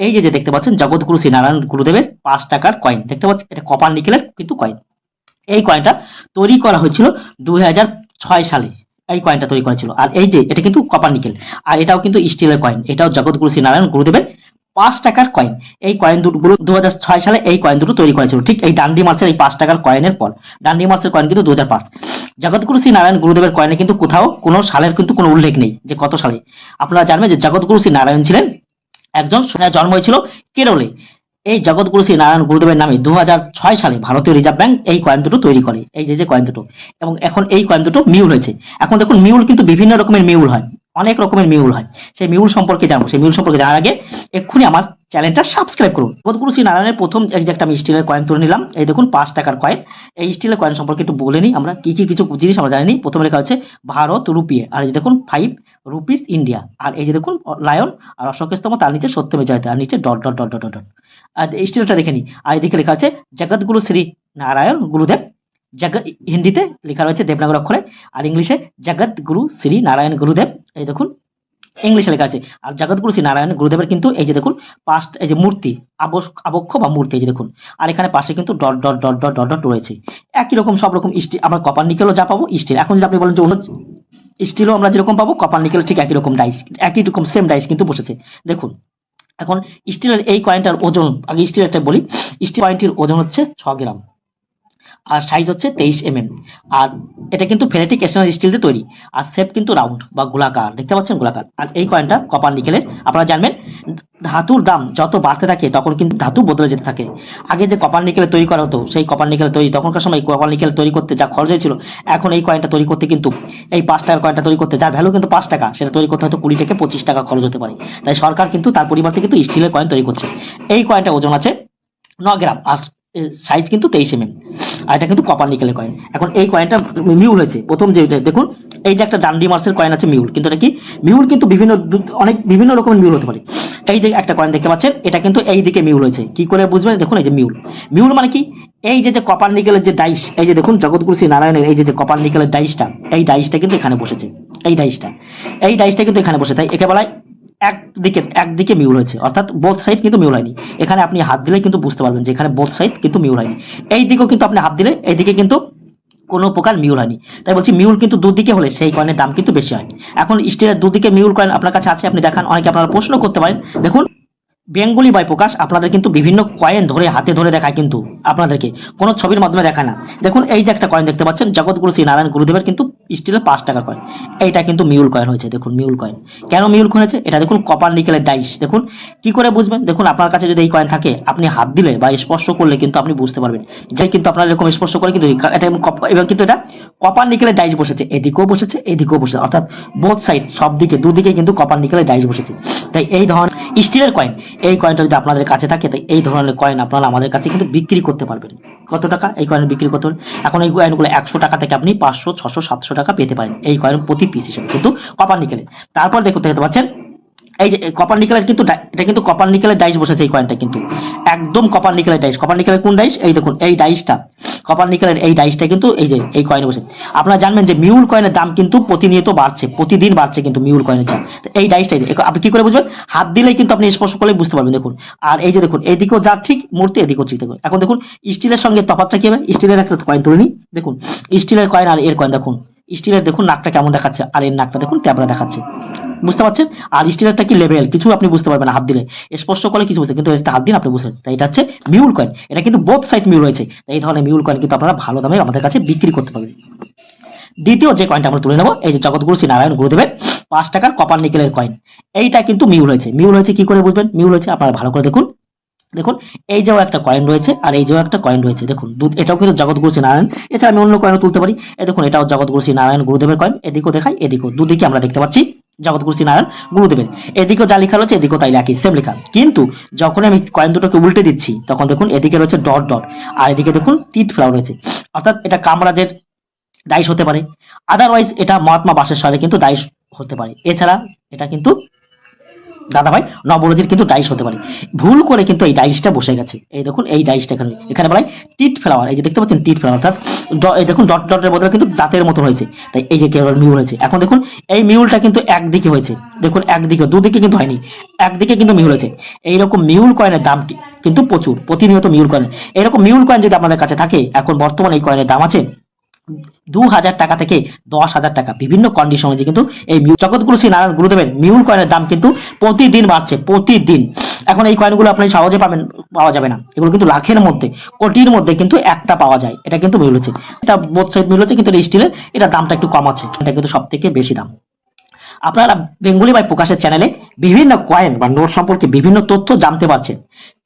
এই যে যে দেখতে পাচ্ছেন জগৎগুরু শ্রী নারায়ণ গুরুদেবের 5 টাকার কয়েন দেখতে পাচ্ছেন, এটা কপার নিকেলের কিন্তু কয়েন। এই কয়েনটা তৈরি করা হয়েছিল 2006 সালে, এই কয়েনটা তৈরি করা ছিল। আর এই যে এটা কিন্তু কপার নিকেল, আর এটাও কিন্তু স্টিলের কয়েন, এটাও জগৎগুরু শ্রী নারায়ণ গুরুদেবের 5 টাকার কয়েন। এই কয়েন দুটো 2006 সালে এই কয়েন দুটো তৈরি করেছিল, ঠিক এই ডান্ডি মার্চের এই 5 টাকার কয়েনের পর। ডান্ডি মার্চের কয়েন কিন্তু 2005। জগৎগুরু শ্রী নারায়ণ গুরুদেবের কয়েনে কিন্তু কোথাও কোনো সালের কিন্তু কোনো উল্লেখ নেই যে কত সালে। আপনারা জানবেন যে জগৎগুরু শ্রী নারায়ণ ছিলেন একজন, জন্ম হয়েছিল কেরলে। এই জগৎগুরু শ্রী নারায়ণ গুরুদেবের নামে 2006 সালে ভারতীয় রিজার্ভ ব্যাংক এই কয়েন দুটো তৈরি করে, এই যে যে কয়েন দুটো। এবং এখন এই কয়েন দুটো মিউল হয়েছে। এখন দেখুন মিউল কিন্তু বিভিন্ন রকমের মিউল হয়, অনেক রকমের মিউল হয়। সেই মিউল সম্পর্কে জানবো, সেই মিউল সম্পর্কে জানার আগে এক্ষুনি আমার চ্যানেলটা সাবস্ক্রাইব করুন। জগৎগুরু শ্রী নারায়ণের প্রথম এই যে একটা আমি স্টিলের কয়েন তুলে নিলাম, এই দেখুন 5 টাকার কয়েন। এই স্টিলের কয়েন সম্পর্কে একটু বলে নিই আমরা, কি কি কিছু জিনিস আমরা জানি। প্রথমে লেখা হচ্ছে ভারত রুপিয়ে, আর এই যে দেখুন 5 রুপিস ইন্ডিয়া, আর এই যে দেখুন লায়ন আর অশোকের স্তম্ভ, তার নিচে সত্যমেব জয়তে, আর নিচে dot dot dot dot dot. আর এই স্টিলটা দেখে নিই। আর এদিকে লেখা আছে জগৎগুরু শ্রী নারায়ণ গুরুদেব, জগৎ হিন্দিতে লেখা রয়েছে দেবনাগরী অক্ষরে, আর ইংলিশে জগৎগুরু শ্রী নারায়ণ গুরুদেব, এই দেখুন ইংলিশে লেখা আছে। আর জগৎগুরু শ্রী নারায়ণ গুরুদেবের কিন্তু এই যে দেখুন এই যে মূর্তি, আবক্ষ বা মূর্তি, এই যে দেখুন। আর এখানে পাশে কিন্তু dot dot dot dot dot dot রয়েছে। একই রকম সব রকম স্টিল, আমরা কপার নিকেলও যা পাবো স্টিল। এখন যদি আপনি বলেন যে অন্য স্টিলও আমরা যেরকম পাবো, কপার নিকেল ঠিক একই রকম ডাইস, একই রকম সেম ডাইস কিন্তু বসেছে দেখুন। এখন স্টিলের এই কয়েনটার ওজন, আগে স্টিলেরটা বলি। স্টিল কয়েনটির ওজন হচ্ছে 6 গ্রাম, আর সাইজ হচ্ছে 23 mm। আর এটা কিন্তু ফেরেটিক স্টেনলেস স্টিল দিয়ে তৈরি, আর শেপ কিন্তু রাউন্ড বা গোলাকার, দেখতে পাচ্ছেন গোলাকার। আর এই কয়েনটা কপার নিকেলের। আপনারা জানবেন ধাতুর দাম যত বাড়তে থাকে তখন কিন্তু ধাতু বদলে যেতে থাকে। আগে যে কপার নিকেলে তৈরি করা হতো, সেই কপার নিকেল তৈরি তখনকার সময় কপার নিকেল তৈরি করতে যা খরচ হয়েছিল, এখন এই কয়েনটা তৈরি করতে কিন্তু, এই 5 টাকার কয়েনটা তৈরি করতে যার ভ্যালু কিন্তু 5 টাকা, সেটা তৈরি করতে হয়তো 20 থেকে 25 টাকা খরচ হতে পারে। তাই সরকার কিন্তু তার পরিবর্তে কিন্তু স্টিলের কয়েন তৈরি করছে। এই কয়েনটা ওজন আছে 9 গ্রাম, আর সাইজ কিন্তু 23 mm। আর এটা কিন্তু কপার নিকেলের কয়েন। এখন এই কয়েনটা মিউল হয়েছে প্রথম যে দেখুন, এই যে একটা ডান্ডি মার্সের কয়েন আছে মিউল, কিন্তু এটা কি মিউল কিন্তু বিভিন্ন রকমের মিউল হতে পারে। এই যে একটা কয়েন দেখতে পাচ্ছেন, এটা কিন্তু এই দিকে মিউল হয়েছে, কি করে বুঝবেন দেখুন, এই যে মিউল। মিউল মানে কি, এই যে যে কপার নিকেলের যে ডাইস, এই যে দেখুন জগৎগুরু শ্রী নারায়ণের এই যে যে কপার নিকেলের ডাইসটা, এই ডাইসটা কিন্তু এখানে বসেছে। এই ডাইসটা কিন্তু এখানে বসে, তাই একে বলা হয় একদিকে মিউল হয়েছে, অর্থাৎ বোথ সাইড কিন্তু মিউল হয়নি। এখানে আপনি হাত দিলে কিন্তু বুঝতে পারবেন যে এখানে বোথ সাইড কিন্তু মিউল হয়নি। এই দিকেও কিন্তু আপনি হাত দিলে এইদিকে কিন্তু কোনো প্রকার মিউল হয়নি। তাই বলছি মিউল কিন্তু দুদিকে হলে সেই কয়েনের দাম কিন্তু বেশি হয়। এখন স্টিলের দুদিকে মিউল কয়েন আপনার কাছে আছে, আপনি দেখান। অনেকে আপনারা প্রশ্ন করতে পারেন, দেখুন বেঙ্গলি বাই প্রকাশ আপনাদের কিন্তু বিভিন্ন কয়েন ধরে হাতে ধরে দেখায়, কিন্তু আপনাদেরকে কোনো ছবির মাধ্যমে দেখায় না। দেখুন এই যে একটা কয়েন দেখতে পাচ্ছেন জগৎগুরু শ্রী নারায়ণ গুরুদেবের কিন্তু স্টিলের 5 টাকার কয়েন, এইটা কিন্তু মিউল কয়েন হয়েছে। দেখুন মিউল কয়েন কেন মিউল কয়েন হয়েছে, এটা দেখুন কপার নিকেলের ডাইস। দেখুন কি করে বুঝবেন, দেখুন আপনার কাছে যদি এই কয়েন থাকে, আপনি হাত দিলে বা স্পর্শ করলে কিন্তু আপনি বুঝতে পারবেন যে কিন্তু আপনার এরকম স্পর্শ করে কিন্তু এটা এবার কিন্তু এটা কপার নিকেলের ডাইস বসেছে, এদিকেও বসেছে এদিকেও বসেছে, অর্থাৎ বোথ সাইড সব দিকে দুদিকে কিন্তু কপার নিকেলের ডাইস বসেছে। তাই এই ধরনের স্টিলের কয়েন, এই কয়েনটা যদি আপনাদের কাছে থাকে, তাই এই ধরনের কয়েন আপনারা আমাদের কাছে কিন্তু বিক্রি করতে পারবেন। কত টাকা এই কয়েন বিক্রি করতে পারেন? এখন এই কয়েনগুলো 100 টাকা থেকে আপনি 500, 600, 700 টাকা পেতে পারেন এই কয়েন প্রতি পিস হিসেবে, কিন্তু কপার নিকেলে। তারপর দেখতে পাচ্ছেন এই যে কপার নিকেলের কিন্তু এটা কিন্তু কপার নিকেলের ডাইস বসেছে, এই কয়েনটা কিন্তু একদম কপার নিকেলের ডাইস। কপার নিকেলের কোন ডাইস, এই দেখুন এই ডাইসটা, কপার নিকেলের এই ডাইসটা কিন্তু এই যে এই কয়েনে বসে। আপনারা জানবেন যে মিউল কয়েনের দাম কিন্তু প্রতিনিয়ত বাড়ছে, প্রতিদিন বাড়ছে কিন্তু মিউল কয়েনের দাম। এই ডাইসটাই আপনি কি করে বুঝবেন, হাত দিলেই কিন্তু আপনি স্পর্শ করলে বুঝতে পারবেন। দেখুন আর এই যে দেখুন এইদিকেও যা ঠিক মূর্তি, এদিকেও ঠিক। দেখুন এখন দেখুন স্টিলের সঙ্গে তফাৎটা কি হবে, স্টিলের একটা কয়েন তুলে নিই। দেখুন স্টিলের কয়েন আর এর কয়েন দেখুন, স্টিলের দেখুন নাকটা কেমন দেখাচ্ছে, আর এর নাকটা দেখুন ট্যাবরা দেখাচ্ছে, বুঝতে পারছেন? আর স্টিলেরটা কি লেভেল, কিছু আপনি বুঝতে পারবেন না হাত দিলে, স্পর্শ করলে কিছু বুঝতে, কিন্তু এটা হাত দিন আপনি বুঝবেন। তাই এটা হচ্ছে মিউল কয়েন, এটা কিন্তু বোথ সাইড মিউল হয়েছে। তাই এই ধরনের মিউল কয়েন কিন্তু আপনারা ভালো দামে আমাদের কাছে বিক্রি করতে পারবেন। দ্বিতীয় যে কয়েনটা আমরা তুলে নেব, এই যে জগৎগুরু শ্রী নারায়ণ গুরুদেবের 5 টাকার কপার নিকেলের কয়েন, এইটা কিন্তু মিউল হয়েছে। মিউল হয়েছে কি করে বুঝবেন, মিউল হয়েছে আপনারা ভালো করে দেখুন। দেখুন এই যে একটা কয়েন রয়েছে আর এই যে একটা কয়েন রয়েছে, দেখুন এটাও কিন্তু জগৎগুরু শ্রী নারায়ণ। এছাড়া আমি অন্য কয়েনও তুলতে পারি, এই দেখুন এটাও জগৎগুরু শ্রী নারায়ণ গুরুদেবের কয়েন। এদিকেও দেখাই, এদিকেও দুদিকে আমরা দেখতে পাচ্ছি জগৎগুরু শ্রী নারায়ণ গুরুদেবের। এদিকেও যা লেখা রয়েছে এদিকেও তাই একই সেম লেখা, কিন্তু যখন আমি কয়েন দুটোকে উল্টে দিচ্ছি তখন দেখুন এদিকে রয়েছে ডট ডট, আর এদিকে দেখুন টিট ফ্লাওয়ার রয়েছে। অর্থাৎ এটা কামরাজের ডাইস হতে পারে, আদারওয়াইজ এটা মহাত্মা বাসেশ্বরের কিন্তু ডাইস হতে পারে। এছাড়া এটা কিন্তু দাদাভাই নবরোজির কিন্তু ডাইস হতে পারে। ভুল করে কিন্তু এই ডাইসটা বসে গেছে। এই দেখুন এই ডাইসটা এখানে এখানে বলা হয় টিট ফ্লাওয়ার। এই যে দেখতে পাচ্ছেন টিট ফ্লাওয়ার, অর্থাৎ এই দেখুন ডট ডটের বদলে কিন্তু দাঁতের মতো হয়েছে, তাই এই যে কেবল মিউল হয়েছে। এখন দেখুন এই মিউলটা কিন্তু একদিকে হয়েছে, দেখুন একদিকে, দুদিকে কিন্তু হয়নি, একদিকে কিন্তু মিউল হয়েছে। এইরকম মিউল কয়েনের দাম কিন্তু প্রচুর, প্রতিনিয়ত মিউল কয়েন। এরকম মিউল কয়েন যদি আপনাদের কাছে থাকে, এখন বর্তমানে এই কয়েনের দাম আছে 2000 টাকা থেকে 10,000 টাকা, বিভিন্ন কন্ডিশন আছে। কিন্তু এই জগৎগুরু শ্রী নারায়ণ গুরুদেবের মিউল কয়েনের দাম কিন্তু প্রতিদিন বাড়ছে, প্রতিদিন। এখন এই কয়েনগুলো আপনি সহজে পাওয়া যাবে না, এগুলো কিন্তু লাখের মধ্যে, কোটির মধ্যে কিন্তু একটা পাওয়া যায়। এটা কিন্তু মিউল হচ্ছে, এটা বোথ সাইড মিউল হচ্ছে, কিন্তু এটা স্টিলের, এটা দামটা একটু কম আছে, এটা কিন্তু সব থেকে বেশি দাম। আপনারা বেঙ্গলি বাই প্রকাশের চ্যানেলে বিভিন্ন কয়েন বা নোট সম্পর্কে বিভিন্ন তথ্য জানতে পারছেন।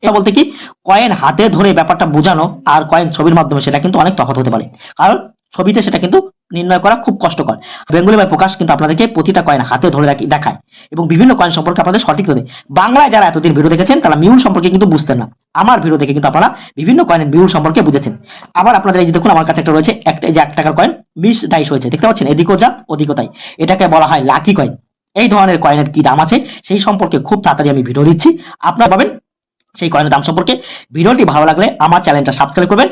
এটা বলতে কি, কয়েন হাতে ধরে ব্যাপারটা বোঝানো আর কয়েন ছবির মাধ্যমে সেটা কিন্তু অনেক তফাৎ হতে পারে, কারণ ছবিতে সেটা কিন্তু নির্ণয় করা খুব কষ্টকর। বেঙ্গলি বাই প্রকাশ কিন্তু আপনাদেরকে প্রতিটা কয়েন হাতে ধরে দেখায় এবং বিভিন্ন কয়েন সম্পর্কে আপনাদের সঠিক হতে। বাংলায় যারা এতদিন ভিডিও দেখেছেন তারা মিউল সম্পর্কে কিন্তু বুঝতেন না, আমার ভিডিও দেখে কিন্তু আপনারা বিভিন্ন কয়েনের মিউল সম্পর্কে বুঝেছেন। আবার আপনাদের এই যে দেখুন আমার কাছে একটা রয়েছে, একটা যে 1 টাকার কয়েন 20 ডাইস হয়েছে, দেখতে পাচ্ছেন, এদিকেও যা ওদিকেও তাই, এটাকে বলা হয় লাকি কয়েন। এই ধরনের কয়েনের কি দাম আছে সেই সম্পর্কে খুব তাড়াতাড়ি আমি ভিডিও দিচ্ছি, আপনারা পাবেন সেই কয়েনের দাম সম্পর্কে। ভিডিওটি ভালো লাগলে আমার চ্যানেলটা সাবস্ক্রাইব করবেন।